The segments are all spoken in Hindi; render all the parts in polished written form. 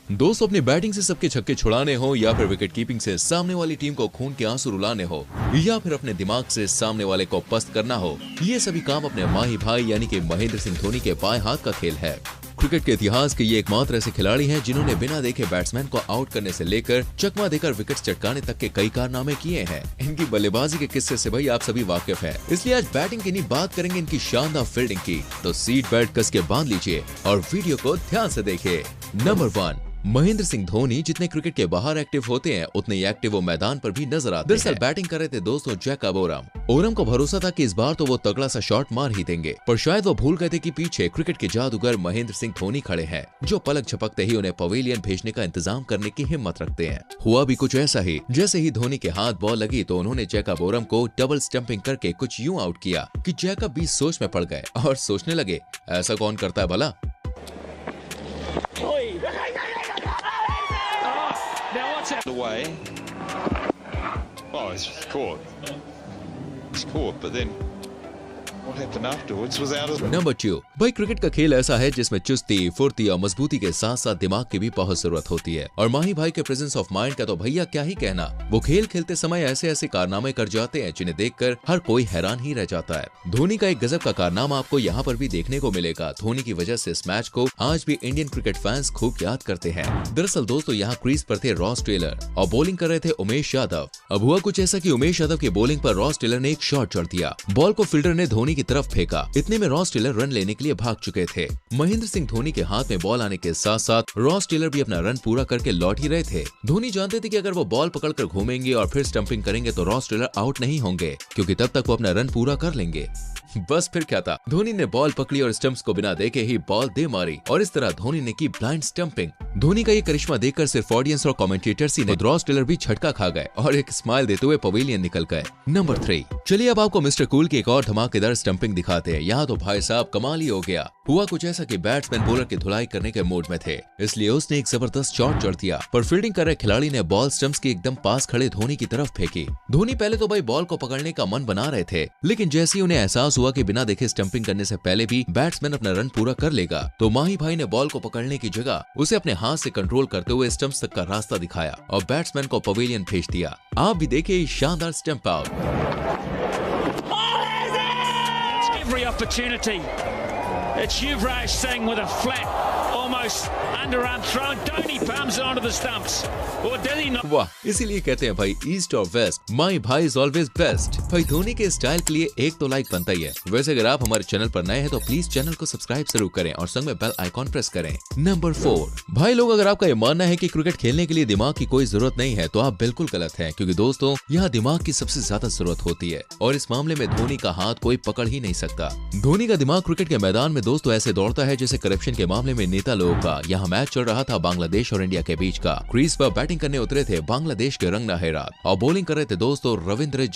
दोस्तों अपनी बैटिंग से सबके छक्के छुड़ाने हो या फिर विकेट कीपिंग से सामने वाली टीम को खून के आंसू रुलाने हो या फिर अपने दिमाग से सामने वाले को पस्त करना हो, ये सभी काम अपने माही भाई यानी कि महेंद्र सिंह धोनी के बाएं हाथ का खेल है। क्रिकेट के इतिहास के ये एकमात्र ऐसे खिलाड़ी हैं जिन्होंने बिना देखे बैट्समैन को आउट करने से लेकर चकमा देकर विकेट चटकाने तक के कई कारनामे किए हैं। इनकी बल्लेबाजी के किस्से से भाई आप सभी वाकिफ हैं, इसलिए आज बैटिंग की नहीं बात करेंगे इनकी शानदार फील्डिंग की। तो सीट बेल्ट कस के बांध लीजिए और वीडियो को ध्यान से देखिए। नंबर 1, महेंद्र सिंह धोनी जितने क्रिकेट के बाहर एक्टिव होते हैं उतने ही एक्टिव वो मैदान पर भी नजर आते हैं। दरअसल बैटिंग कर रहे थे दोस्तों जैकब ओरम को भरोसा था कि इस बार तो वो तगड़ा सा शॉट मार ही देंगे, पर शायद वो भूल गए थे कि पीछे क्रिकेट के जादूगर महेंद्र सिंह धोनी खड़े हैं, जो पलक झपकते ही उन्हें पवेलियन भेजने का इंतजाम करने की हिम्मत रखते हैं। हुआ भी कुछ ऐसा ही, जैसे ही धोनी के हाथ बॉल लगी तो उन्होंने जैकब ओरम को डबल स्टंपिंग करके कुछ यूं आउट किया कि जैकब भी सोच में पड़ गए और सोचने लगे ऐसा कौन करता है भला। Away. Oh, he's caught. He's caught, but then what happened afterwards was out of. Number 2, भाई क्रिकेट का खेल ऐसा है जिसमें चुस्ती, फुर्ती और मजबूती के साथ साथ दिमाग की भी बहुत जरूरत होती है, और माही भाई के प्रेजेंस ऑफ माइंड का तो भैया क्या ही कहना। वो खेल खेलते समय ऐसे ऐसे कारनामे कर जाते हैं जिन्हें देखकर हर कोई हैरान ही रह जाता है। धोनी का एक गजब का कारनामा आपको यहाँ पर भी देखने को मिलेगा। धोनी की वजह से इस मैच को आज भी इंडियन क्रिकेट फैंस खूब याद करते हैं। दरअसल दोस्तों यहाँ क्रीज पर थे रॉस टेलर और बॉलिंग कर रहे थे उमेश यादव। अब हुआ कुछ ऐसा कि उमेश यादव की बॉलिंग पर रॉस टेलर ने एक शॉट जड़ दिया। बॉल को फील्डर ने धोनी की तरफ फेंका। इतने में रॉस टेलर रन लेने के लिए भाग चुके थे। महेंद्र सिंह धोनी के हाथ में बॉल आने के साथ साथ रॉस टेलर भी अपना रन पूरा करके लौट ही रहे थे। धोनी जानते थे कि अगर वो बॉल पकड़कर घूमेंगे और फिर स्टंपिंग करेंगे तो रॉस टेलर आउट नहीं होंगे, क्योंकि तब तक वो अपना रन पूरा कर लेंगे। बस फिर क्या था, धोनी ने बॉल पकड़ी और स्टंप्स को बिना देखे ही बॉल दे मारी और इस तरह धोनी ने की ब्लाइंड स्टंपिंग। धोनी का ये करिश्मा देखकर सिर्फ ऑडियंस और कमेंटेटर्स ही नहीं, रॉस टेलर भी झटका खा गए और एक स्माइल देते हुए पवेलियन निकल गए। नंबर 3, चलिए अब आपको मिस्टर कूल की एक और धमाकेदार स्टंपिंग दिखाते हैं। यहाँ तो भाई साहब कमाल ही हो गया। हुआ कुछ ऐसा कि बैट्समैन बॉलर की धुलाई करने के मूड में थे, इसलिए उसने एक जबरदस्त शॉट जड़ दिया, पर फील्डिंग कर रहे खिलाड़ी ने बॉल स्टंप्स के एकदम पास खड़े धोनी की तरफ फेंकी। धोनी पहले तो भाई बॉल को पकड़ने का मन बना रहे थे, लेकिन जैसे ही उन्हें एहसास हुआ कि बिना देखे स्टंपिंग करने से पहले भी बैट्समैन अपना रन पूरा कर लेगा, तो माही भाई ने बॉल को पकड़ने की जगह उसे अपने हाथ से कंट्रोल करते हुए स्टंप्स तक का रास्ता दिखाया और बैट्समैन को पवेलियन भेज दिया। आप भी देखिए शानदार stump out. It's Yuvraj Singh with a flat, almost underarm throw. Dhoni palms it onto the stumps. Or did he not? वाह, इसीलिए कहते हैं भाई ईस्ट और वेस्ट, माई भाई इज ऑलवेज बेस्ट। भाई धोनी के स्टाइल के लिए एक तो लाइक बनता ही है। वैसे अगर आप हमारे चैनल पर नए हैं तो प्लीज चैनल को सब्सक्राइब जरूर करें और संग में बेल आइकॉन प्रेस करें। नंबर 4, भाई लोग अगर आपका ये मानना है कि क्रिकेट खेलने के लिए दिमाग की कोई जरूरत नहीं है तो आप बिल्कुल गलत हैं, क्योंकि दोस्तों यहाँ दिमाग की सबसे ज्यादा जरूरत होती है और इस मामले में धोनी का हाथ कोई पकड़ ही नहीं सकता। धोनी का दिमाग क्रिकेट के मैदान में दोस्तों ऐसे दौड़ता है जैसे करप्शन के मामले में नेता लोगों का। यहाँ मैच चल रहा था बांग्लादेश और इंडिया के बीच का। क्रीज पर बैटिंग करने उतरे थे बांग्लादेश के रंगना हेरात और बॉलिंग कर रहे थे दोस्तों रविंद्र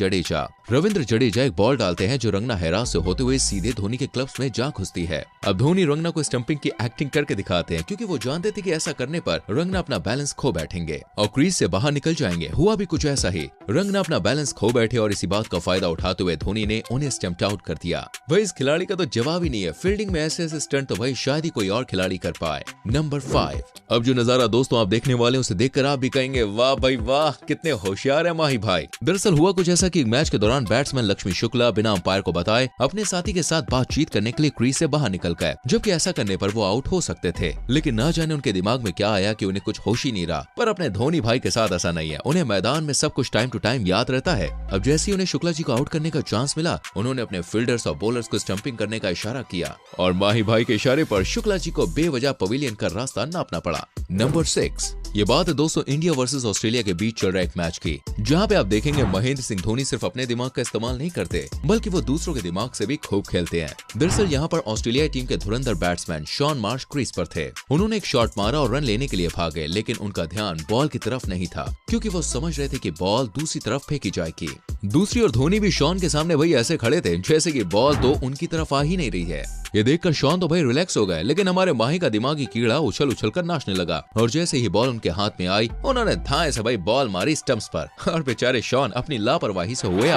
जडेजा एक बॉल डालते हैं जो रंगना हेरात से होते हुए सीधे धोनी के क्लब्स में जा घुसती है। अब धोनी रंगना को स्टंपिंग की एक्टिंग करके दिखाते हैं, क्योंकि वो जानते थे कि ऐसा करने पर रंगना अपना बैलेंस खो बैठेंगे और क्रीज से बाहर निकल जाएंगे। हुआ भी कुछ ऐसा ही, रंगना अपना बैलेंस खो बैठे और इसी बात का फायदा उठाते हुए धोनी ने उन्हें स्टंप आउट कर दिया। भाई इस खिलाड़ी का तो जवाब ही नहीं है। फील्डिंग में ऐसे ऐसे स्टंट तो भाई शायद ही कोई और खिलाड़ी कर पाए। नंबर 5, अब जो नजारा दोस्तों आप देखने वाले उसे देखकर आप भी कहेंगे वाह भाई वाह, कितने होशियार है माही भाई। दरअसल हुआ कुछ ऐसा कि मैच के दौरान बैट्समैन लक्ष्मी शुक्ला बिना अंपायर को बताए अपने साथी के साथ बातचीत करने के लिए क्रीज से बाहर निकल गए, जबकि ऐसा करने पर वो आउट हो सकते थे, लेकिन ना जाने उनके दिमाग में क्या आया कि उन्हें कुछ होश ही नहीं रहा। पर अपने धोनी भाई के साथ ऐसा नहीं है, उन्हें मैदान में सब कुछ टाइम टू टाइम याद रहता है। अब जैसे ही उन्हें शुक्ला जी को आउट करने का चांस मिला, उन्होंने अपने फील्डर्स और बॉलर्स को स्टंपिंग करने का इशारा किया और माही भाई के इशारे पर शुक्ला जी को बेवजह पवेलियन का रास्ता नापना पड़ा। नंबर 6, ये बात है दोस्तों इंडिया वर्सेस ऑस्ट्रेलिया के बीच चल रहे एक मैच की, जहां पे आप देखेंगे महेंद्र सिंह धोनी सिर्फ अपने दिमाग का इस्तेमाल नहीं करते, बल्कि वो दूसरों के दिमाग से भी खूब खेलते हैं। दरअसल यहाँ पर ऑस्ट्रेलियाई टीम के धुरंधर बैट्समैन शॉन मार्श क्रीज पर थे। उन्होंने एक शॉट मारा और रन लेने के लिए भागे, लेकिन उनका ध्यान बॉल की तरफ नहीं था, क्योंकि वो समझ रहे थे कि बॉल दूसरी तरफ फेंकी जाएगी। दूसरी ओर धोनी भी शॉन के सामने वही ऐसे खड़े थे जैसे कि बॉल तो उनकी तरफ आ ही नहीं रही है। ये देखकर शॉन तो भाई रिलैक्स हो गए, लेकिन हमारे माही का दिमागी कीड़ा उछल उछल कर नाचने लगा और जैसे ही बॉल उनके हाथ में आई उन्होंने धाए से भाई बॉल मारी स्टंप्स पर और बेचारे शॉन अपनी लापरवाही से हुए।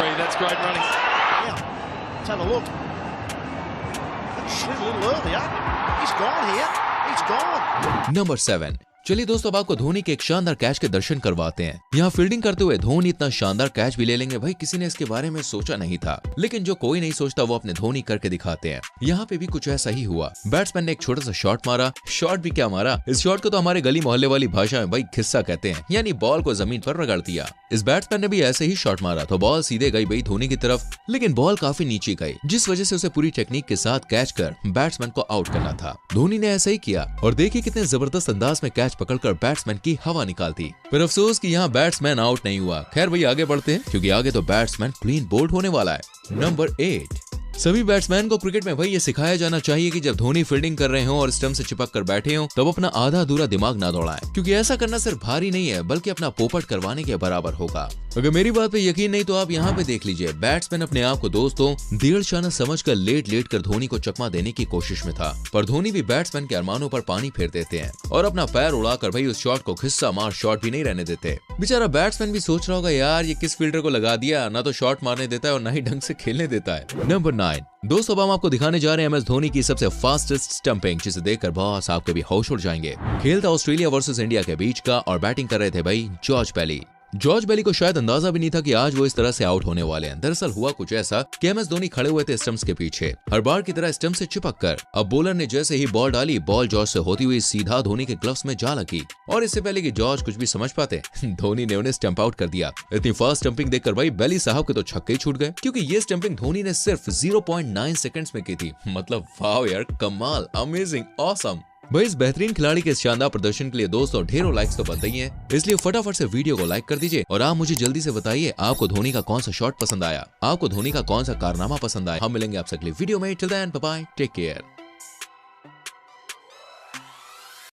नंबर 7, चलिए दोस्तों, अब आपको धोनी के एक शानदार कैच के दर्शन करवाते हैं। यहाँ फील्डिंग करते हुए धोनी इतना शानदार कैच भी ले लेंगे, भाई किसी ने इसके बारे में सोचा नहीं था, लेकिन जो कोई नहीं सोचता वो अपने धोनी करके दिखाते हैं। यहाँ पे भी कुछ ऐसा ही हुआ। बैट्समैन ने एक छोटा सा शॉट मारा, शॉट भी क्या मारा, इस शॉट को तो हमारे गली मोहल्ले वाली भाषा में भाई खिस्सा कहते हैं, यानी बॉल को जमीन पर रगड़ दिया। इस बैट्समैन ने भी ऐसे ही शॉट मारा तो बॉल सीधे गई भाई धोनी की तरफ, लेकिन बॉल काफी नीचे गई, जिस वजह से उसे पूरी टेक्निक के साथ कैच कर बैट्समैन को आउट करना था। धोनी ने ऐसा ही किया और देखिए कितने जबरदस्त अंदाज में कैच पकड़कर बैट्समैन की हवा निकालती। पर अफसोस कि यहाँ बैट्समैन आउट नहीं हुआ। खैर भाई आगे बढ़ते हैं, क्योंकि आगे तो बैट्समैन क्लीन बोल्ड होने वाला है। नंबर 8। सभी बैट्समैन को क्रिकेट में भाई ये सिखाया जाना चाहिए कि जब धोनी फील्डिंग कर रहे हो और स्टंप से चिपक कर बैठे हो तब अपना आधा अधूरा दिमाग ना दौड़ाएं, क्योंकि ऐसा करना सिर्फ भारी नहीं है बल्कि अपना पोपट करवाने के बराबर होगा। अगर मेरी बात पे यकीन नहीं तो आप यहाँ पे देख लीजिए, बैट्समैन अपने आप को दोस्तों डेढ़ शाना समझकर लेट कर धोनी को चकमा देने की कोशिश में था, पर धोनी भी बैट्समैन के अरमानों पर पानी फेर देते हैं और अपना पैर उड़ाकर भाई उस शॉट को खिस्सा मार शॉट भी नहीं रहने देते। बेचारा बैट्समैन भी सोच रहा होगा, यार ये किस फील्डर को लगा दिया, ना तो शॉट मारने देता है और ना ही ढंग से खेलने देता है। नंबर 9। दोस्तों अब हम आपको दिखाने जा रहे हैं MS धोनी की सबसे फास्टेस्ट स्टंपिंग, जिसे देखकर बॉस आपके भी होश उड़ जाएंगे। खेल था ऑस्ट्रेलिया वर्सेस इंडिया के बीच का और बैटिंग कर रहे थे भाई जॉर्ज बेली। जॉर्ज बेली को शायद अंदाजा भी नहीं था कि आज वो इस तरह से आउट होने वाले हैं। दरअसल हुआ कुछ ऐसा कि MS धोनी खड़े हुए थे स्टंप्स के पीछे, हर बार की तरह स्टंप से चिपक कर। अब बॉलर ने जैसे ही बॉल डाली, बॉल जॉर्ज से होती हुई सीधा धोनी के ग्लव्स में जा लगी और इससे पहले कि जॉर्ज कुछ भी समझ पाते धोनी ने उन्हें स्टंप आउट कर दिया। इतनी फास्ट स्टंपिंग देखकर भाई बेली साहब के तो छक्के छूट गए, क्योंकि ये स्टंपिंग धोनी ने सिर्फ 0.9 सेकंड्स में की थी। मतलब वाव यार, कमाल, अमेजिंग, ऑसम। भाई इस बेहतरीन खिलाड़ी के इस शानदार प्रदर्शन के लिए दोस्तों ढेरों लाइक्स तो बनते ही हैं, इसलिए फटाफट से वीडियो को लाइक कर दीजिए और आप मुझे जल्दी से बताइए आपको धोनी का कौन सा शॉट पसंद आया, आपको धोनी का कौन सा कारनामा पसंद आया। हम मिलेंगे आपसे अगली वीडियो में। Till then bye bye, take care.